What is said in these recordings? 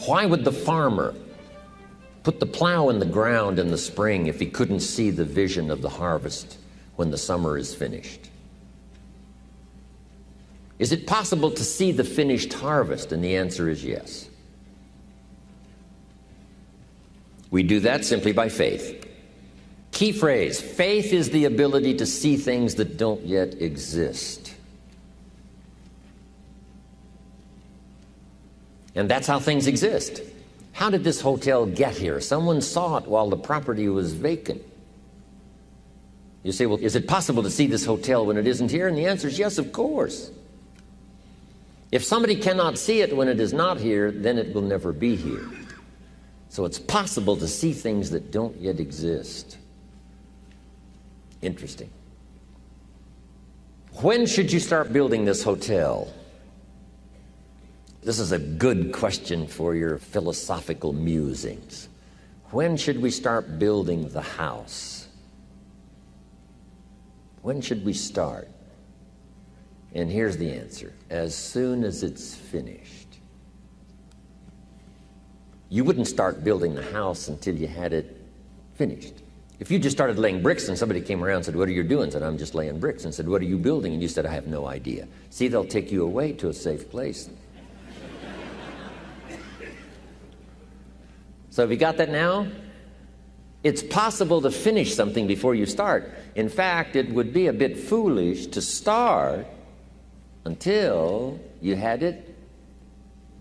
Why would the farmer put the plow in the ground in the spring if he couldn't see the vision of the harvest when the summer is finished? Is it possible to see the finished harvest? And the answer is yes. We do that simply by faith. Key phrase, faith is the ability to see things that don't yet exist. And that's how things exist. How did this hotel get here? Someone saw it while the property was vacant. You say, well, is it possible to see this hotel when it isn't here? And the answer is yes, of course. If somebody cannot see it when it is not here, then it will never be here. So it's possible to see things that don't yet exist. Interesting. When should you start building this hotel? This is a good question for your philosophical musings. When should we start building the house? When should we start? And here's the answer. As soon as it's finished. You wouldn't start building the house until you had it finished. If you just started laying bricks and somebody came around and said, what are you doing? I said, I'm just laying bricks. And said, what are you building? And you said, I have no idea. See, they'll take you away to a safe place. So have you got that now? It's possible to finish something before you start. In fact, it would be a bit foolish to start until you had it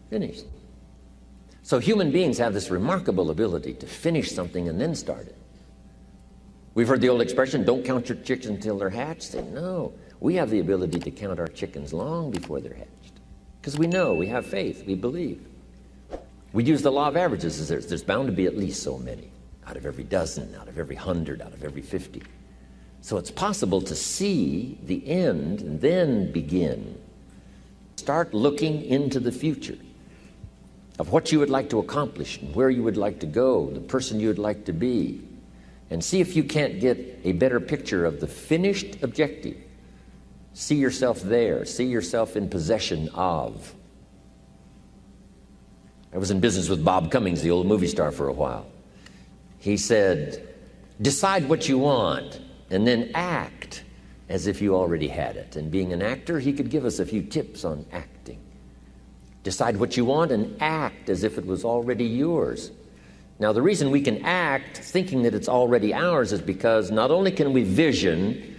finished. So human beings have this remarkable ability to finish something and then start it. We've heard the old expression, don't count your chickens until they're hatched. Say, no, we have the ability to count our chickens long before they're hatched. Because we know, we have faith, we believe. We use the law of averages. There's bound to be at least so many. Out of every dozen, out of every 100, out of every 50. So it's possible to see the end and then begin. Start looking into the future of what you would like to accomplish and where you would like to go, the person you would like to be, and see if you can't get a better picture of the finished objective. See yourself there. See yourself in possession of. I was in business with Bob Cummings, the old movie star, for a while. He said, decide what you want and then act as if you already had it. And being an actor, he could give us a few tips on acting. Decide what you want and act as if it was already yours. Now, the reason we can act thinking that it's already ours is because not only can we vision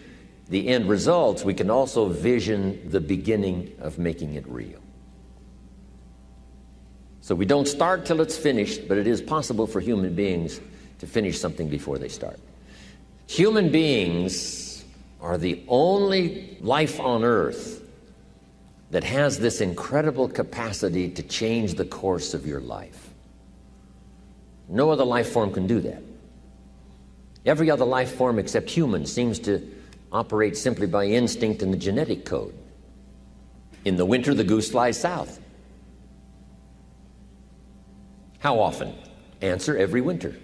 the end results, we can also vision the beginning of making it real. So we don't start till it's finished, but it is possible for human beings to finish something before they start. Human beings are the only life on earth that has this incredible capacity to change the course of your life. No other life form can do that. Every other life form except humans seems to operate simply by instinct and the genetic code. In the winter, the goose flies south. How often? Answer, every winter.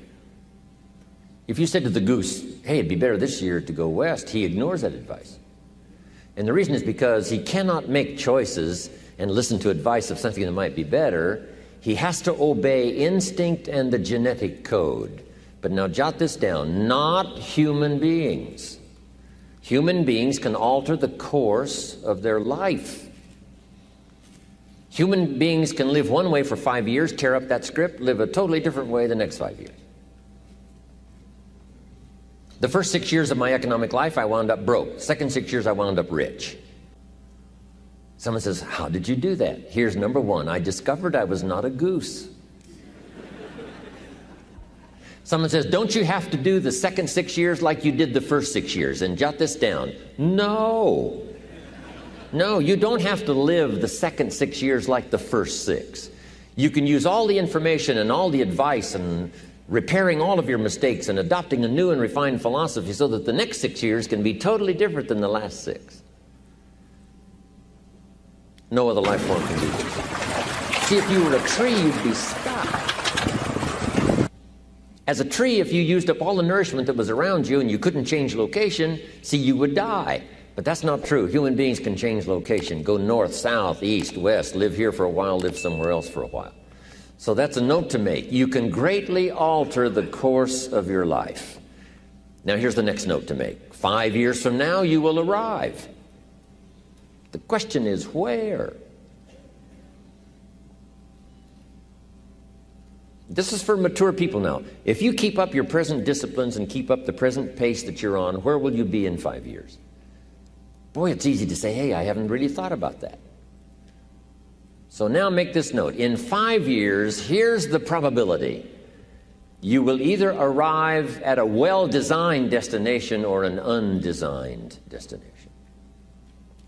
If you said to the goose, hey, it'd be better this year to go west, he ignores that advice. And the reason is because he cannot make choices and listen to advice of something that might be better. He has to obey instinct and the genetic code. But now jot this down, not human beings. Human beings can alter the course of their life. Human beings can live one way for 5 years, tear up that script, live a totally different way the next 5 years. The first 6 years of my economic life, I wound up broke. Second 6 years, I wound up rich. Someone says, how did you do that? Here's number one. I discovered I was not a goose. Someone says, don't you have to do the second 6 years like you did the first 6 years? And jot this down. No. No, you don't have to live the second 6 years like the first 6. You can use all the information and all the advice and repairing all of your mistakes and adopting a new and refined philosophy so that the next 6 years can be totally different than the last 6. No other life form can do this. See, if you were a tree, you'd be stuck. As a tree, if you used up all the nourishment that was around you and you couldn't change location, see, you would die. But that's not true. Human beings can change location, go north, south, east, west, live here for a while, live somewhere else for a while. So that's a note to make. You can greatly alter the course of your life. Now here's the next note to make. 5 years from now, you will arrive. The question is where? This is for mature people now. If you keep up your present disciplines and keep up the present pace that you're on, where will you be in 5 years? Boy, it's easy to say, hey, I haven't really thought about that. So now make this note. In 5 years, here's the probability. You will either arrive at a well-designed destination or an undesigned destination.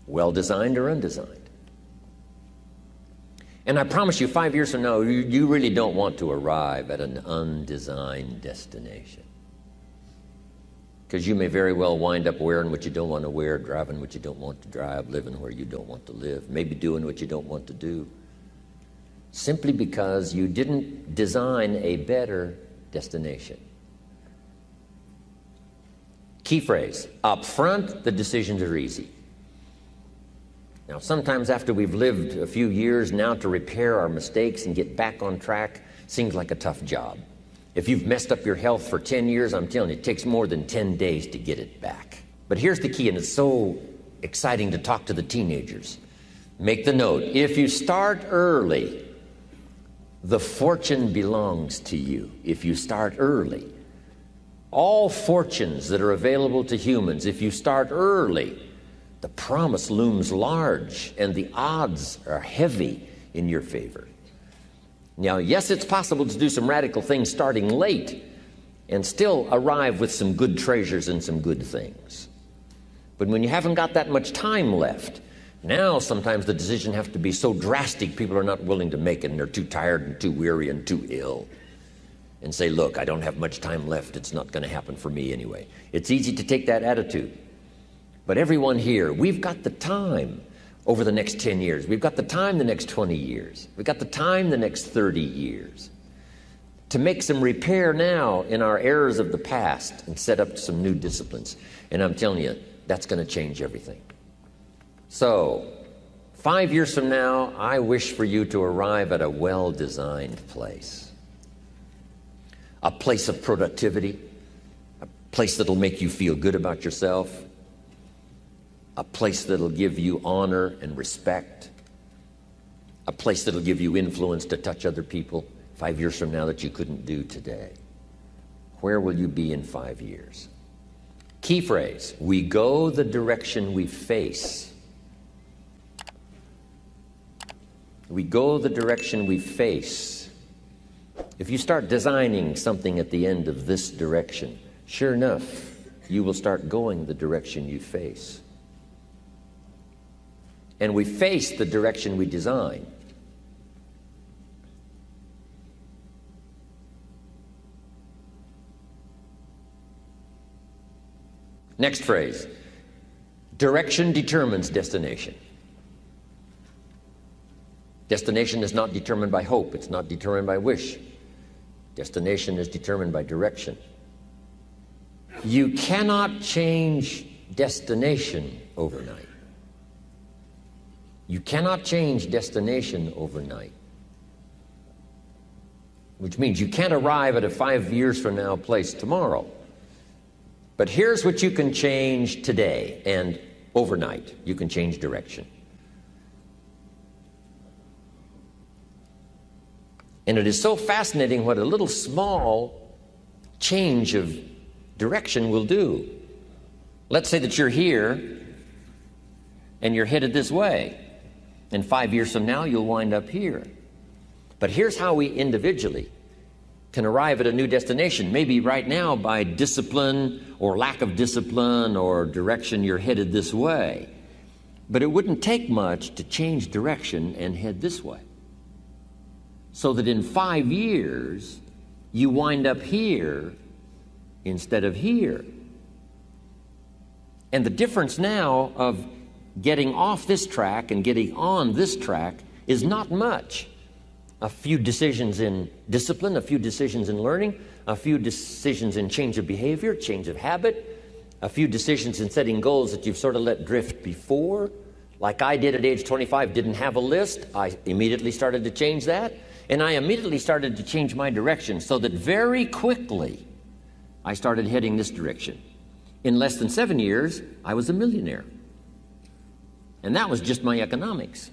Well-designed or undesigned. And I promise you, 5 years from now, you really don't want to arrive at an undesigned destination. Because you may very well wind up wearing what you don't want to wear, driving what you don't want to drive, living where you don't want to live, maybe doing what you don't want to do. Simply because you didn't design a better destination. Key phrase, up front, the decisions are easy. Now, sometimes after we've lived a few years, now to repair our mistakes and get back on track seems like a tough job. If you've messed up your health for 10 years, I'm telling you, it takes more than 10 days to get it back. But here's the key, and it's so exciting to talk to the teenagers. Make the note, if you start early, the fortune belongs to you. If you start early. All fortunes that are available to humans, if you start early, the promise looms large and the odds are heavy in your favor. Now, yes, it's possible to do some radical things starting late and still arrive with some good treasures and some good things. But when you haven't got that much time left, now sometimes the decision has to be so drastic people are not willing to make it and they're too tired and too weary and too ill. And say, look, I don't have much time left. It's not going to happen for me anyway. It's easy to take that attitude. But everyone here, we've got the time over the next 10 years. We've got the time the next 20 years. We've got the time the next 30 years to make some repair now in our errors of the past and set up some new disciplines. And I'm telling you, that's going to change everything. So, 5 years from now, I wish for you to arrive at a well-designed place. A place of productivity, a place that'll make you feel good about yourself, a place that'll give you honor and respect, a place that'll give you influence to touch other people 5 years from now that you couldn't do today. Where will you be in 5 years? Key phrase, we go the direction we face. We go the direction we face. If you start designing something at the end of this direction, sure enough, you will start going the direction you face. And we face the direction we design. Next phrase, direction determines destination. Destination is not determined by hope. It's not determined by wish. Destination is determined by direction. You cannot change destination overnight. You cannot change destination overnight. Which means you can't arrive at a 5 years from now place tomorrow. But here's what you can change today and overnight. You can change direction. And it is so fascinating what a little small change of direction will do. Let's say that you're here and you're headed this way. And 5 years from now, you'll wind up here. But here's how we individually can arrive at a new destination. Maybe right now by discipline or lack of discipline or direction you're headed this way. But it wouldn't take much to change direction and head this way. So that in 5 years, you wind up here instead of here. And the difference now of getting off this track and getting on this track is not much. A few decisions in discipline, a few decisions in learning, a few decisions in change of behavior, change of habit, a few decisions in setting goals that you've sort of let drift before. Like I did at age 25, didn't have a list. I immediately started to change that. And I immediately started to change my direction so that very quickly I started heading this direction. In less than 7 years, I was a millionaire. And that was just my economics.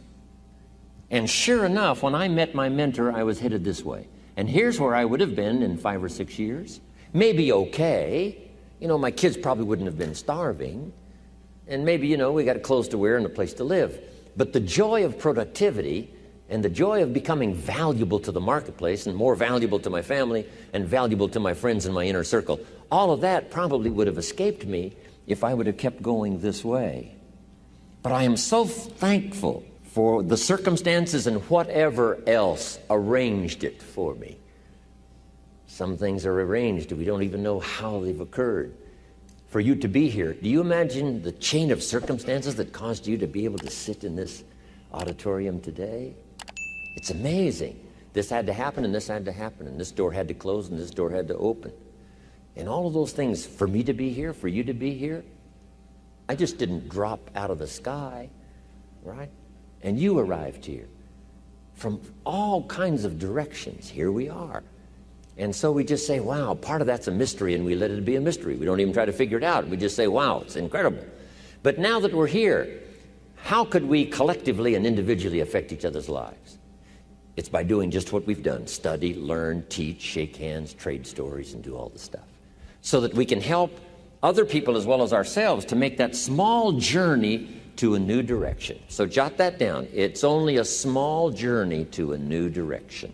And sure enough, when I met my mentor, I was headed this way. And here's where I would have been in 5 or 6 years. Maybe okay. You know, my kids probably wouldn't have been starving. And maybe, you know, we got clothes to wear and a place to live. But the joy of productivity and the joy of becoming valuable to the marketplace and more valuable to my family and valuable to my friends in my inner circle, all of that probably would have escaped me if I would have kept going this way. But I am so thankful for the circumstances and whatever else arranged it for me. Some things are arranged, we don't even know how they've occurred. For you to be here, do you imagine the chain of circumstances that caused you to be able to sit in this auditorium today? It's amazing. This had to happen, and this had to happen, and this door had to close, and this door had to open. And all of those things, for me to be here, for you to be here, I just didn't drop out of the sky, right? And you arrived here from all kinds of directions. Here we are. And so we just say, wow, part of that's a mystery, and we let it be a mystery. We don't even try to figure it out. We just say, wow, it's incredible. But now that we're here, how could we collectively and individually affect each other's lives? It's by doing just what we've done: study, learn, teach, shake hands, trade stories, and do all the stuff, so that we can help other people as well as ourselves to make that small journey to a new direction. So jot that down. It's only a small journey to a new direction.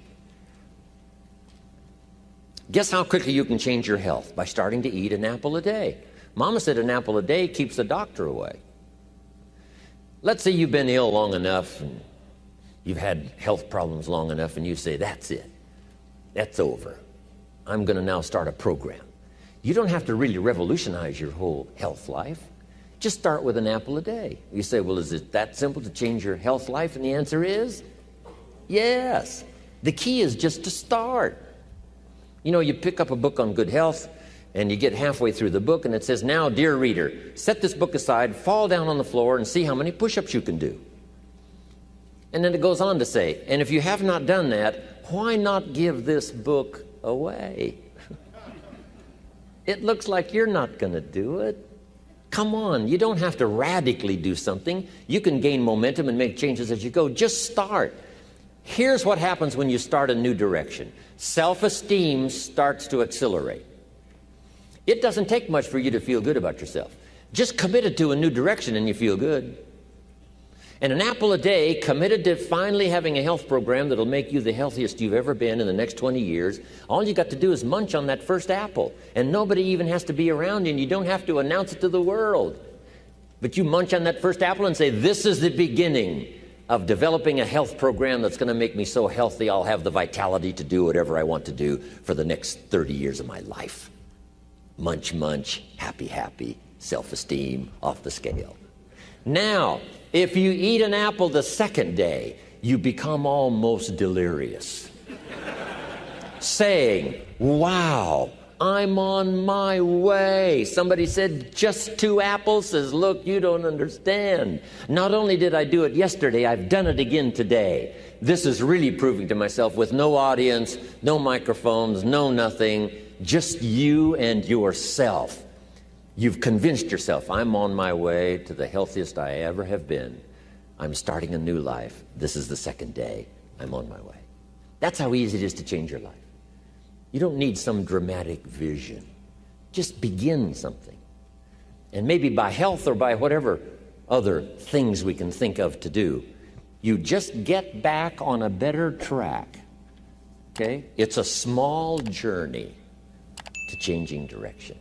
Guess how quickly you can change your health? By starting to eat an apple a day. Mama said an apple a day keeps the doctor away. Let's say you've been ill long enough and you've had health problems long enough, and you say, that's it. That's over. I'm going to now start a program. You don't have to really revolutionize your whole health life. Just start with an apple a day. You say, well, is it that simple to change your health life? And the answer is yes. The key is just to start. You know, you pick up a book on good health, and you get halfway through the book, and it says, now, dear reader, set this book aside, fall down on the floor, and see how many push-ups you can do. And then it goes on to say, and if you have not done that, why not give this book away? It looks like you're not going to do it. Come on, you don't have to radically do something. You can gain momentum and make changes as you go. Just start. Here's what happens when you start a new direction. Self-esteem starts to accelerate. It doesn't take much for you to feel good about yourself. Just committed to a new direction and you feel good. And an apple a day, committed to finally having a health program that'll make you the healthiest you've ever been in the next 20 years, all you got to do is munch on that first apple. And nobody even has to be around you, and you don't have to announce it to the world. But you munch on that first apple and say, this is the beginning of developing a health program that's going to make me so healthy I'll have the vitality to do whatever I want to do for the next 30 years of my life. Munch, munch, happy, happy, self-esteem off the scale. Now, if you eat an apple the second day, you become almost delirious, saying, wow, I'm on my way. Somebody said, just 2 apples? Says, look, you don't understand. Not only did I do it yesterday, I've done it again today. This is really proving to myself with no audience, no microphones, no nothing, just you and yourself. You've convinced yourself, I'm on my way to the healthiest I ever have been. I'm starting a new life. This is the second day. I'm on my way. That's how easy it is to change your life. You don't need some dramatic vision. Just begin something. And maybe by health or by whatever other things we can think of to do, you just get back on a better track. Okay? It's a small journey to changing direction.